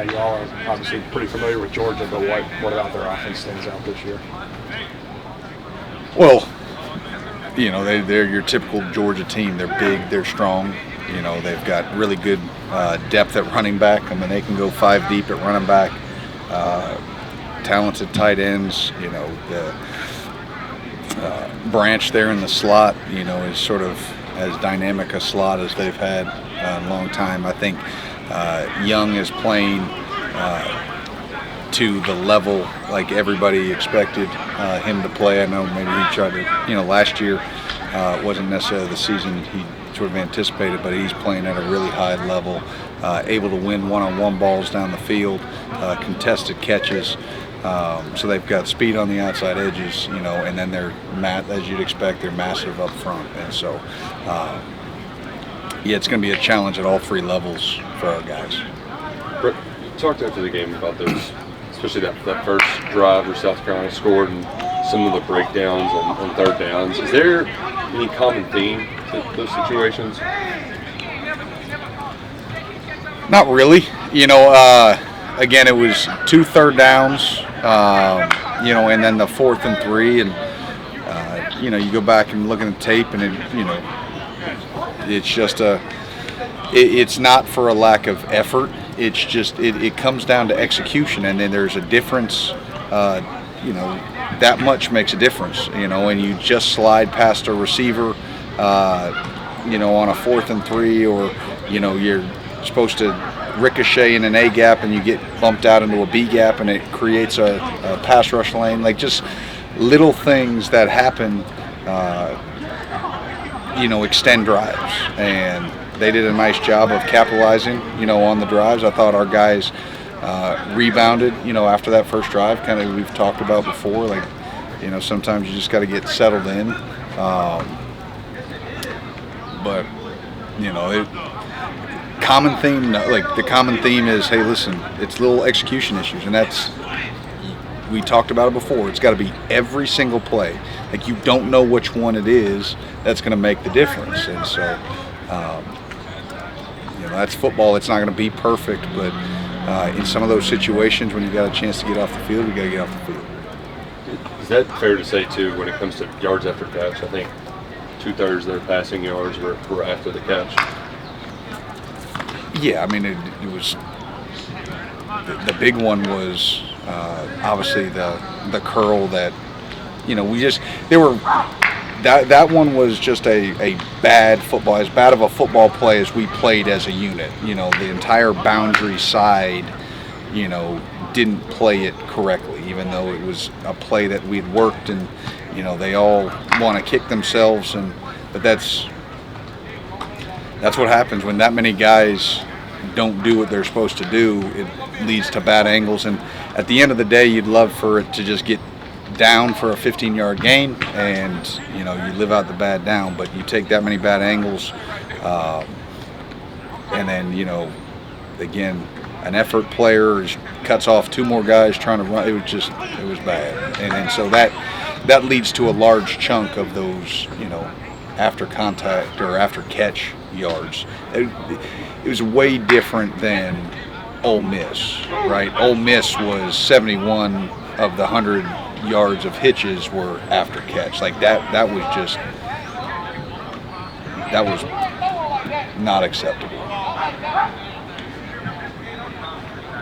you all are obviously pretty familiar with Georgia, but what about their offense stands out this year? Well, they're your typical Georgia team. They're big, they're strong. They've got really good depth at running back. I mean, they can go 5 deep at running back. Talented tight ends. The Branch there in the slot, is sort of as dynamic a slot as they've had in a long time. I think Young is playing to the level like everybody expected him to play. I know maybe he tried to, last year wasn't necessarily the season he sort of anticipated, but he's playing at a really high level, able to win one-on-one balls down the field, contested catches. So they've got speed on the outside edges, and then they're, as you'd expect, they're massive up front. And so, it's going to be a challenge at all 3 levels for our guys. Brett, you talked after the game about those, especially that first drive where South Carolina scored and some of the breakdowns on third downs. Is there any common theme to those situations? Not really. Again, it was 2 third downs, and then the 4th and 3, and you go back and look at the tape, and it's just it's not for a lack of effort. It's just it comes down to execution, and then there's a difference. That much makes a difference. And you just slide past a receiver, on a 4th and 3, or you're supposed to ricochet in an A gap and you get bumped out into a B gap and it creates a pass rush lane. Like, just little things that happen, extend drives, and they did a nice job of capitalizing, on the drives. I thought our guys rebounded, after that first drive, kind of we've talked about before. Like, sometimes you just got to get settled in. But common theme, the common theme is, hey, listen, it's little execution issues, and we talked about it before. It's got to be every single play. Like, you don't know which one it is that's going to make the difference. And so, that's football. It's not going to be perfect, but in some of those situations when you got a chance to get off the field, you got to get off the field. Is that fair to say too when it comes to yards after catch? I think 2/3 of their passing yards were after the catch. Yeah, I mean, it was the big one was obviously the curl that that one was just a bad football, as bad of a football play as we played as a unit. The entire boundary side, didn't play it correctly, even though it was a play that we'd worked, and they all want to kick themselves, but that's what happens when that many guys don't do what they're supposed to do. It leads to bad angles, and at the end of the day, you'd love for it to just get down for a 15-yard gain, and you live out the bad down. But you take that many bad angles, and then again, an effort player cuts off 2 more guys trying to run. It was bad, and so that leads to a large chunk of those after contact or after catch yards. It was way different than Ole Miss, right? Ole Miss was 71 of the 100 yards of hitches were after catch. Like that was not acceptable.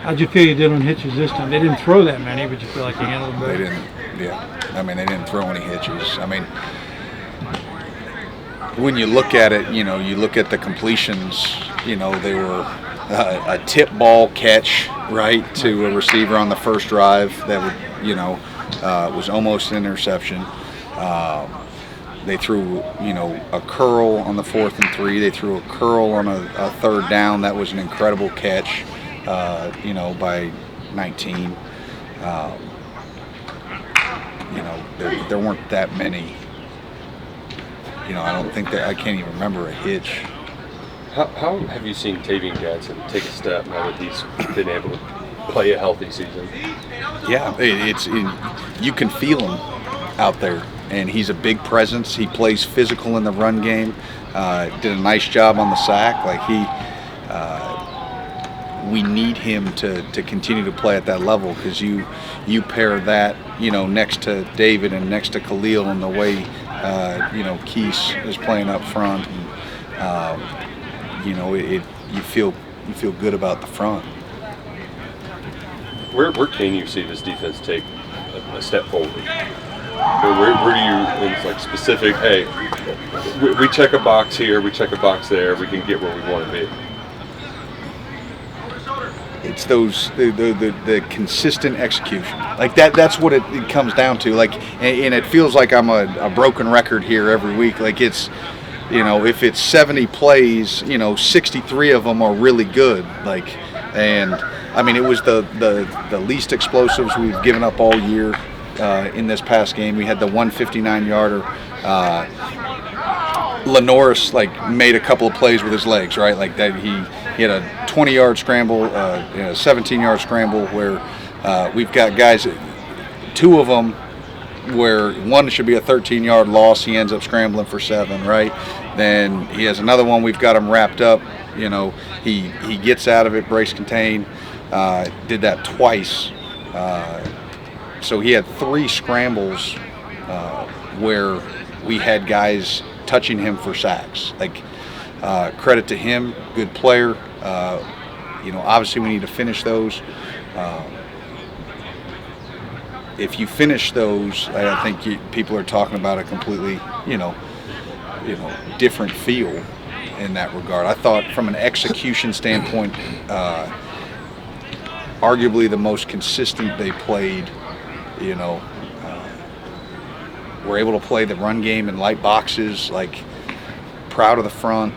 How'd you feel you did on hitches this time? They didn't throw that many, but you feel like you handled them better? They didn't, yeah. I mean, they didn't throw any hitches. I mean, when you look at it, you look at the completions, they were a tip ball catch, right, to a receiver on the first drive that would, was almost an interception. They threw, a curl on the 4th and 3. They threw a curl on a third down. That was an incredible catch, by 19. There weren't that many. I don't think I can't even remember a hitch. How have you seen Tavian Gadsden take a step now that he's been able to play a healthy season? Yeah, you can feel him out there, and he's a big presence. He plays physical in the run game. Did a nice job on the sack. Like we need him to continue to play at that level, because you pair that, next to David and next to Khalil, and the way Keese is playing up front, and you feel good about the front. Where can you see this defense take a step forward? Where do you, it's like specific, hey, we check a box here, we check a box there, we can get where we want to be? It's the consistent execution. Like that's what it comes down to. Like, and it feels like I'm a broken record here every week. Like it's, if it's 70 plays, 63 of them are really good. Like, and I mean, it was the least explosives we've given up all year in this past game. We had the 159-yarder. Lenoris made a couple of plays with his legs, right? Like that he had a 20-yard scramble, a 17-yard scramble where we've got guys, two of them where one should be a 13-yard loss. He ends up scrambling for 7, right? Then he has another one. We've got him wrapped up. He gets out of it, brace contain. Did that twice. So he had 3 scrambles where we had guys touching him for sacks. Credit to him, good player. Obviously we need to finish those. If you finish those, I think people are talking about a completely, different feel in that regard. I thought from an execution standpoint, arguably the most consistent they played. We're able to play the run game in light boxes, proud of the front.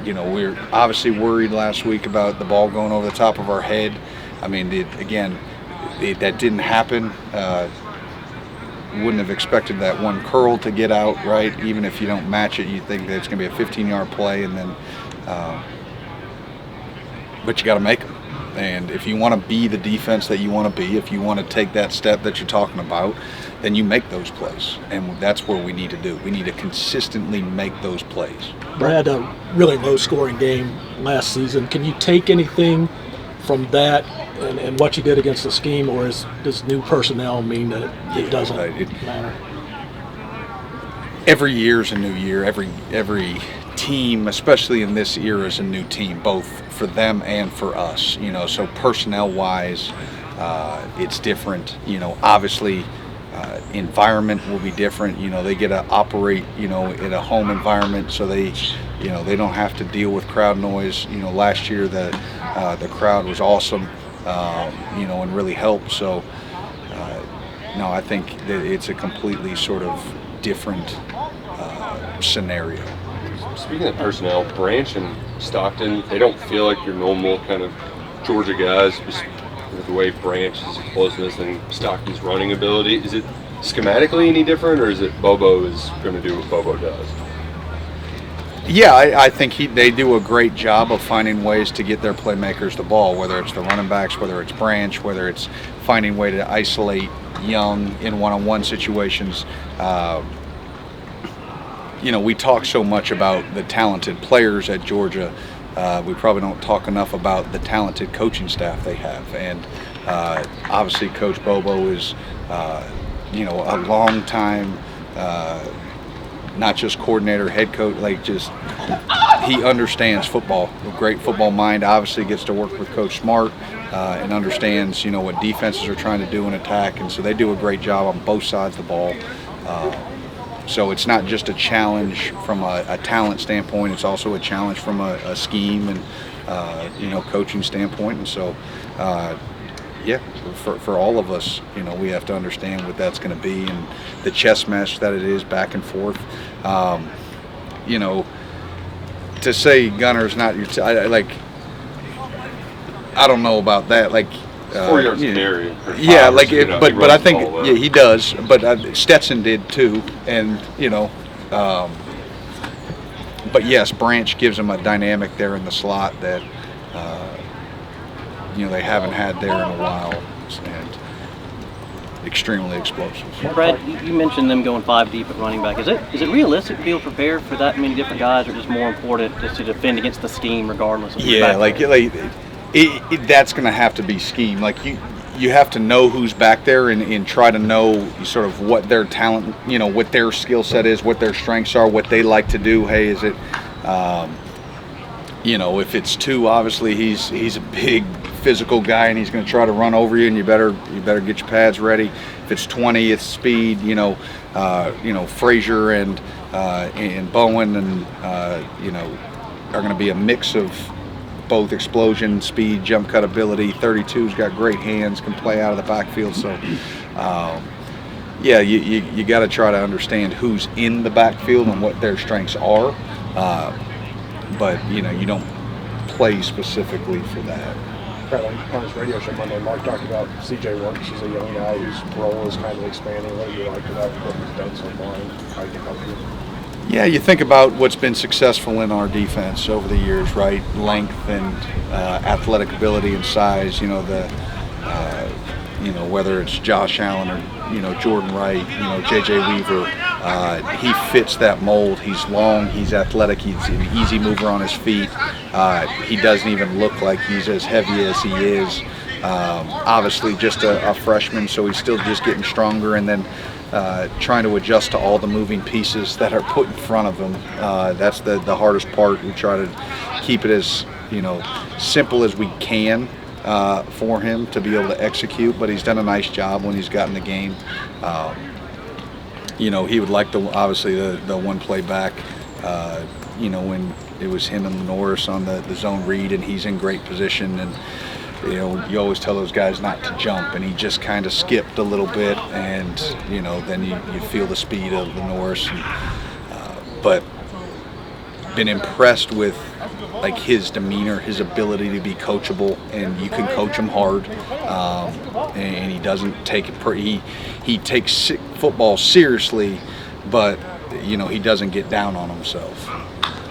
We were obviously worried last week about the ball going over the top of our head. I mean, that didn't happen. Wouldn't have expected that one curl to get out, right? Even if you don't match it, you think that it's going to be a 15-yard play, and then, but you got to make them. And if you want to be the defense that you want to be, if you want to take that step that you're talking about, then you make those plays. And that's where we need to do. We need to consistently make those plays. Brad, a really low-scoring game last season. Can you take anything from that and what you did against the scheme, or does new personnel mean that it doesn't matter? Every year's a new year. Every team, especially in this era, is a new team, both for them and for us. So personnel-wise, it's different. Obviously, environment will be different. They get to operate, in a home environment, so they don't have to deal with crowd noise. Last year the crowd was awesome, and really helped. So, no, I think that it's a completely sort of different scenario. Speaking of personnel, Branch and Stockton, they don't feel like your normal kind of Georgia guys, just with the way Branch's explosiveness and Stockton's running ability. Is it schematically any different, or is it Bobo is going to do what Bobo does? Yeah, I think they do a great job of finding ways to get their playmakers the ball, whether it's the running backs, whether it's Branch, whether it's finding a way to isolate Young in one-on-one situations. We talk so much about the talented players at Georgia. We probably don't talk enough about the talented coaching staff they have. And obviously Coach Bobo is, a long time, not just coordinator, head coach, he understands football, a great football mind. Obviously gets to work with Coach Smart and understands, what defenses are trying to do in attack. And so they do a great job on both sides of the ball. So it's not just a challenge from a talent standpoint, it's also a challenge from a scheme and, coaching standpoint. And so, for all of us, we have to understand what that's going to be and the chess match that it is back and forth. To say Gunner's not your I don't know about that. 4 yards carry. Yeah, but I think he does. But Stetson did too, and but yes, Branch gives him a dynamic there in the slot that they haven't had there in a while. And extremely explosive. Brad, you mentioned them going 5 deep at running back. Is it realistic to be able to prepare for that many different guys, or just more important just to defend against the scheme regardless of who's Yeah, back there? that's going to have to be scheme. Like you have to know who's back there and try to know sort of what their talent, what their skill set is, what their strengths are, what they like to do. Hey, is it, if it's 2, obviously he's a big physical guy and he's going to try to run over you, and you better get your pads ready. If it's 20, it's speed. Frazier and Bowen and are going to be a mix of both explosion, speed, jump cut ability. 32's got great hands, can play out of the backfield. So, you got to try to understand who's in the backfield and what their strengths are. But you don't play specifically for that. On his radio show Monday, Mark talked about C.J. Works. He's a young guy whose role is kind of expanding. What do you like about what he's done so far and how he can help you? Yeah, you think about what's been successful in our defense over the years, right? Length and athletic ability and size. Whether it's Josh Allen or Jordan Wright, J.J. Weaver, he fits that mold. He's long, he's athletic, he's an easy mover on his feet. He doesn't even look like he's as heavy as he is. Obviously, just a freshman, so he's still just getting stronger, and then trying to adjust to all the moving pieces that are put in front of him. That's the hardest part. We try to keep it as simple as we can for him to be able to execute, but he's done a nice job when he's gotten the game. He would like obviously the one play back, when it was him and Norris on the zone read, and he's in great position, and you always tell those guys not to jump, and he just kind of skipped a little bit, and then you feel the speed of the Norris, but been impressed with like his demeanor, his ability to be coachable, and you can coach him hard, and he doesn't take it. He takes football seriously, but he doesn't get down on himself.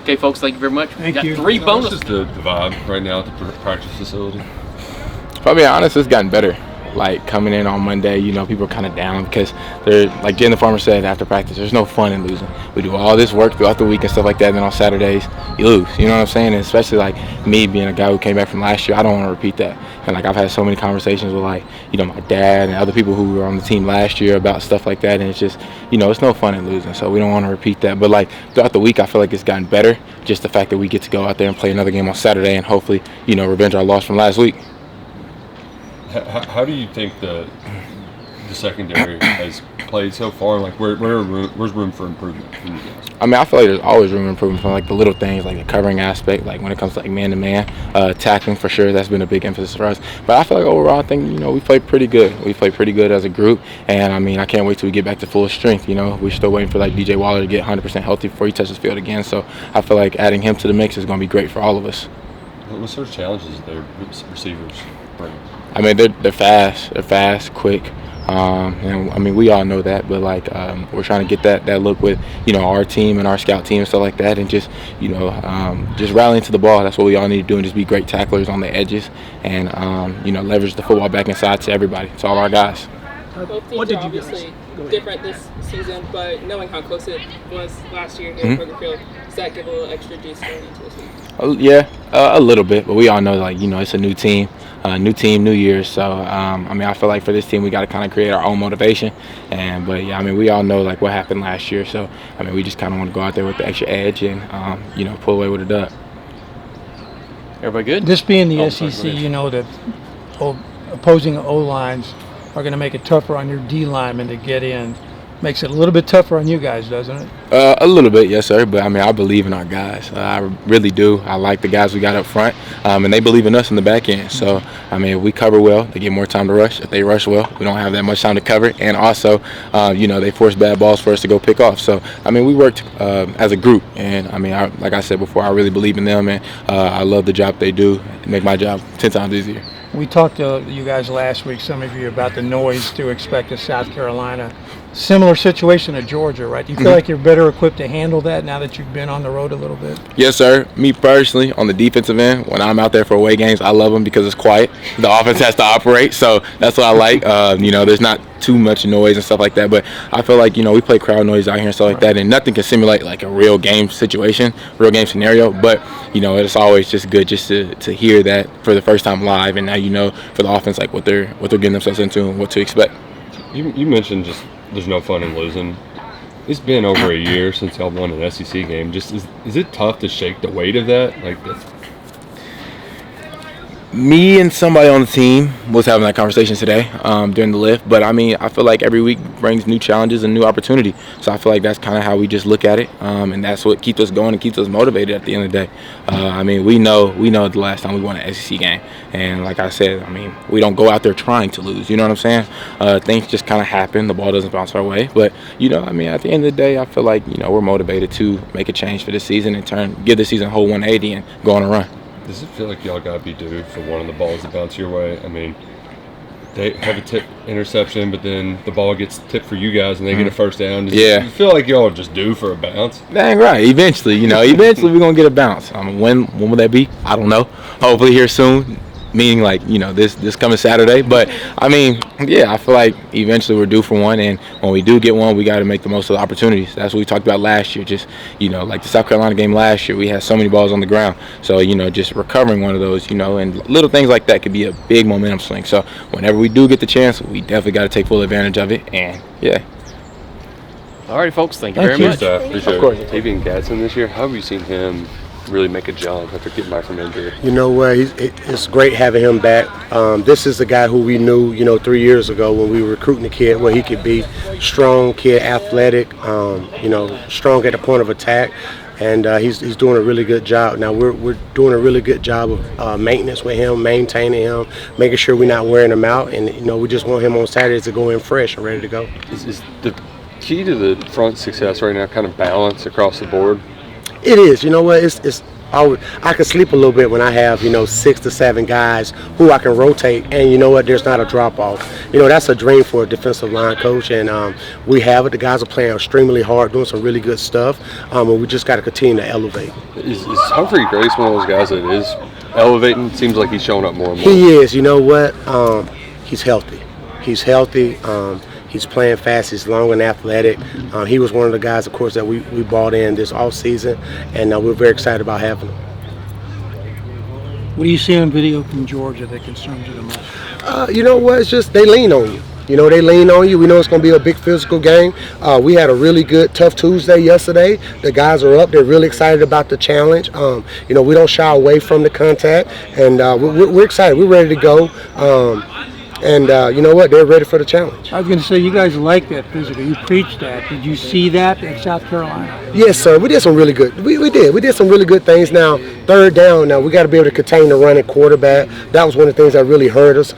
Okay, folks, thank you very much. Thank Got you. 3 bonus. What's the vibe right now at the practice facility? If I'll be honest, it's gotten better. Like coming in on Monday, people are kind of down because they're, like Jen the Farmer said after practice, there's no fun in losing. We do all this work throughout the week and stuff like that, and then on Saturdays, you lose. You know what I'm saying? And especially like me being a guy who came back from last year, I don't want to repeat that. And like I've had so many conversations with my dad and other people who were on the team last year about stuff like that, and it's just, it's no fun in losing. So we don't want to repeat that. But like throughout the week, I feel like it's gotten better. Just the fact that we get to go out there and play another game on Saturday and hopefully, revenge our loss from last week. How do you think the secondary has played so far? Like, where's room for improvement for you guys? I feel like there's always room for improvement from like the little things, like the covering aspect, like when it comes to like man-to-man, tackling for sure. That's been a big emphasis for us. But I feel like overall, I think we played pretty good. We played pretty good as a group, and I can't wait till we get back to full strength. We're still waiting for like DJ Waller to get 100% healthy before he touches the field again. So I feel like adding him to the mix is going to be great for all of us. What sort of challenges their receivers bring? They're fast, quick, and we all know that. But like we're trying to get that look with our team and our scout team and stuff like that, and just just rallying to the ball. That's what we all need to do, and just be great tacklers on the edges, and leverage the football back inside to everybody. It's all our guys. Both teams are obviously different this season, but knowing how close it was last year here at Kroger Field, does that give a little extra juice going into this week? Yeah, a little bit, but we all know it's a new team, new year. So I feel like for this team we got to kind of create our own motivation, but we all know like what happened last year. So we just kind of want to go out there with the extra edge and pull away with a dub. Everybody good? This being the SEC, the opposing O-lines are going to make it tougher on your D linemen to get in. Makes it a little bit tougher on you guys, doesn't it? A little bit, yes, sir. But I believe in our guys. I really do. I like the guys we got up front, and they believe in us in the back end. So if we cover well, they get more time to rush. If they rush well, we don't have that much time to cover. And also, they force bad balls for us to go pick off. So we worked as a group, and like I said before, I really believe in them, and I love the job they do. It make my job 10 times easier. We talked to you guys last week, some of you, about the noise to expect at South Carolina. similar situation to Georgia, right? Do you feel like you're better equipped to handle that now that you've been on the road a little bit? Yes, sir. Me personally, on the defensive end, when I'm out there for away games, I love them because it's quiet. The offense has to operate, so that's what I like. There's not too much noise and stuff like that, but I feel like, we play crowd noise out here and stuff like that, and nothing can simulate like a real game situation, real game scenario, but, it's always just good just to hear that for the first time live, and now for the offense, like what they're getting themselves into and what to expect. You mentioned just there's no fun in losing. It's been over a year since y'all won an SEC game. Just is it tough to shake the weight of that? Me and somebody on the team was having that conversation today during the lift, but I feel like every week brings new challenges and new opportunity, so I feel like that's kind of how we just look at it, and that's what keeps us going and keeps us motivated at the end of the day. We know the last time we won an SEC game, and like I said, we don't go out there trying to lose, you know what I'm saying? Things just kind of happen, the ball doesn't bounce our way, but at the end of the day, I feel like we're motivated to make a change for this season and give the season a whole 180 and go on a run. Does it feel like y'all got to be due for one of the balls to bounce your way? They have a tip interception, but then the ball gets tipped for you guys and they get a first down. Do you feel like y'all are just due for a bounce? Dang right. Eventually, eventually we're going to get a bounce. When will that be? I don't know. Hopefully here soon. Meaning this coming Saturday, but I feel like eventually we're due for one, and when we do get one, we got to make the most of the opportunities. That's what we talked about last year. Just like the South Carolina game last year, we had so many balls on the ground. So just recovering one of those, and little things like that could be a big momentum swing. So whenever we do get the chance, we definitely got to take full advantage of it. And All right, folks. Thank you very much. Appreciate it. Tavian Gadsden this year. How have you seen him really make a jump after getting back from injury? It's great having him back. This is the guy who we knew, 3 years ago when we were recruiting the kid, where he could be strong kid, athletic, strong at the point of attack, and he's doing a really good job. Now we're doing a really good job of maintenance with him, maintaining him, making sure we're not wearing him out, and we just want him on Saturdays to go in fresh and ready to go. Is the key to the front success right now kind of balance across the board? It is. I can sleep a little bit when I have 6 to 7 guys who I can rotate, and there's not a drop off. That's a dream for a defensive line coach, and we have it. The guys are playing extremely hard, doing some really good stuff, and we just got to continue to elevate. Is Humphrey Grace one of those guys that is elevating? Seems like he's showing up more and more. He is. He's healthy. He's healthy. He's playing fast. He's long and athletic. He was one of the guys, of course, that we brought in this offseason, and we're very excited about having him. What do you see on video from Georgia that concerns you the most? It's just they lean on you. They lean on you. We know it's going to be a big physical game. We had a really good, tough Tuesday yesterday. The guys are up. They're really excited about the challenge. We don't shy away from the contact, and we're excited. We're ready to go. And they're ready for the challenge. I was going to say, you guys like that physical. You preach that. Did you see that in South Carolina? Yes, sir. We did some really good. We did. We did some really good things. Now, third down. Now we got to be able to contain the running quarterback. That was one of the things that really hurt us.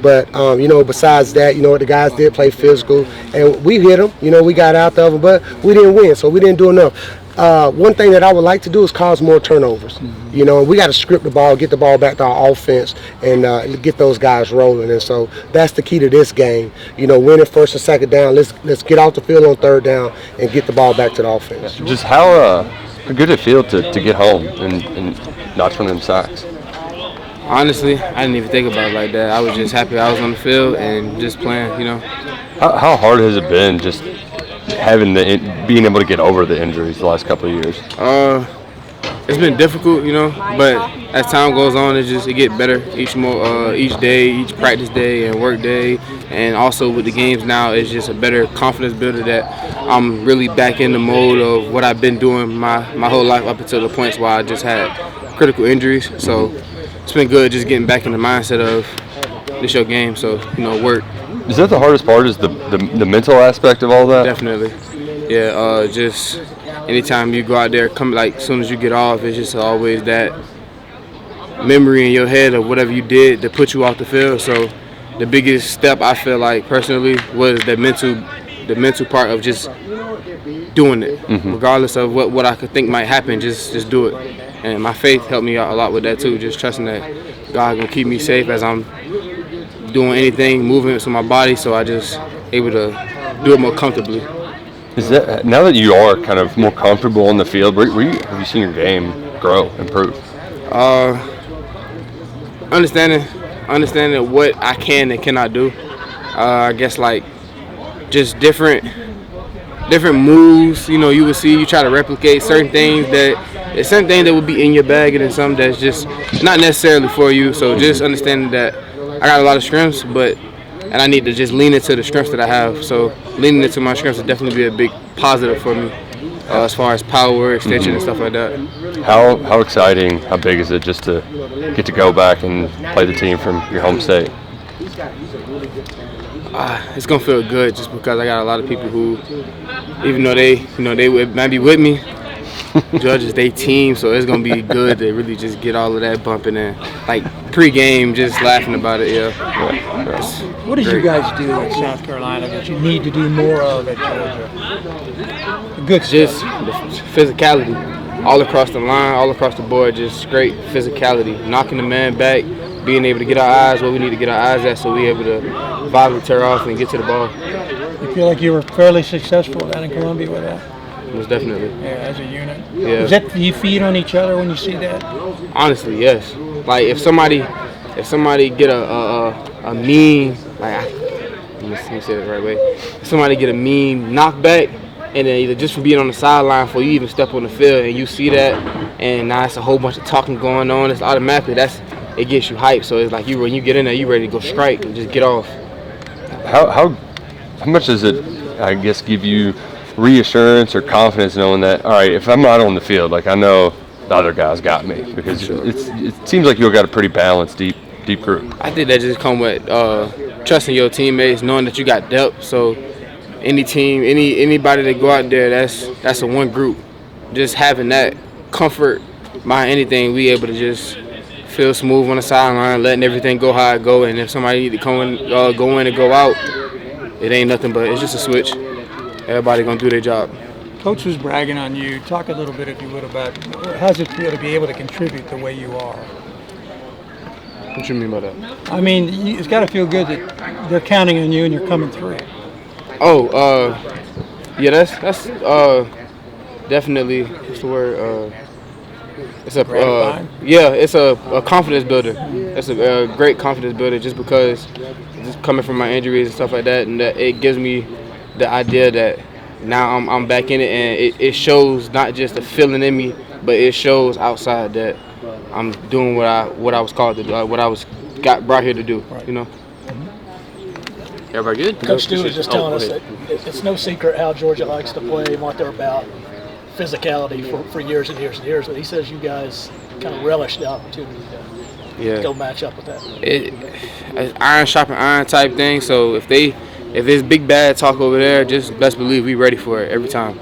Besides that, the guys did play physical, and we hit them. We got out of them, but we didn't win, so we didn't do enough. One thing that I would like to do is cause more turnovers. We got to script the ball, get the ball back to our offense, and get those guys rolling. And so that's the key to this game. Winning first and second down. Let's get off the field on third down and get the ball back to the offense. Just how good did it feel to get home and notch one of them sacks? Honestly, I didn't even think about it like that. I was just happy I was on the field and just playing. How hard has it been just being able to get over the injuries the last couple of years? It's been difficult, but as time goes on, it gets better each day, each practice day and work day, and also with the games now, it's just a better confidence builder that I'm really back in the mode of what I've been doing my whole life up until the points where I just had critical injuries. So it's been good just getting back in the mindset of this your game, so work. Is that the hardest part? Is the mental aspect of all that? Definitely, yeah. Just anytime you go out there, as soon as you get off, it's just always that memory in your head of whatever you did to put you off the field. So the biggest step I feel like personally was the mental part of just doing it, regardless of what I could think might happen. Just do it, and my faith helped me out a lot with that too. Just trusting that God gonna keep me safe as I'm doing anything, movements with my body, so I just able to do it more comfortably. Is that now that you are kind of more comfortable on the field? Have you seen your game grow, improve? Understanding what I can and cannot do. I guess like just different moves. You would see. You try to replicate certain things that would be in your bag, and then some that's just not necessarily for you. So just understanding that I got a lot of strengths, and I need to just lean into the strengths that I have. So leaning into my strengths would definitely be a big positive for me as far as power, extension, and stuff like that. How exciting, how big is it just to get to go back and play the team from your home state? It's gonna feel good just because I got a lot of people who, even though they might be with me, judges they team, so it's gonna be good to really just get all of that bumping in, like pre-game, just laughing about it. Yeah. What did you guys do at South Carolina that you need to do more of at Georgia? Good stuff. Just the physicality, all across the line, all across the board. Just great physicality, knocking the man back, being able to get our eyes where we need to get our eyes at, so we're able to violently tear off and get to the ball. You feel like you were fairly successful down in Columbia with that? Most definitely. Yeah, as a unit. Yeah. Is that, do you feed on each other when you see that? Honestly, yes. Like if somebody get a mean, like let me say it the right way. If somebody get a mean knockback, and then either just from being on the sideline before you even step on the field, and you see that, and now it's a whole bunch of talking going on, it's automatically it gets you hyped. So it's like when you get in there, you ready to go strike and just get off. How much does it, I guess, give you reassurance or confidence knowing that, all right, if I'm not on the field, like I know the other guys got me, because it seems like you've got a pretty balanced, deep group. I think that just come with trusting your teammates, knowing that you got depth. So any team, anybody that go out there, that's a one group. Just having that comfort behind anything, we able to just feel smooth on the sideline, letting everything go how it go. And if somebody need to go in and go out, it ain't nothing but it's just a switch. Everybody gonna do their job. Coach was bragging on you. Talk a little bit, if you would, about how does it feel to be able to contribute the way you are? What you mean by that? I mean, it's got to feel good that they're counting on you and you're coming through. Yeah, that's definitely, what's the word? It's a it's a confidence builder. It's a great confidence builder, just because just coming from my injuries and stuff like that, and that it gives me the idea that now I'm back in it, and it shows not just the feeling in me, but it shows outside that I'm doing what I was called to do, what I got brought here to do. You know. Everybody good? Coach Stu was just telling us that it's no secret how Georgia likes to play and what they're about, physicality for years and years and years. But he says you guys kind of relish the opportunity to go match up with that. It's iron sharpening iron type thing. So if there's big bad talk over there, just best believe we ready for it every time.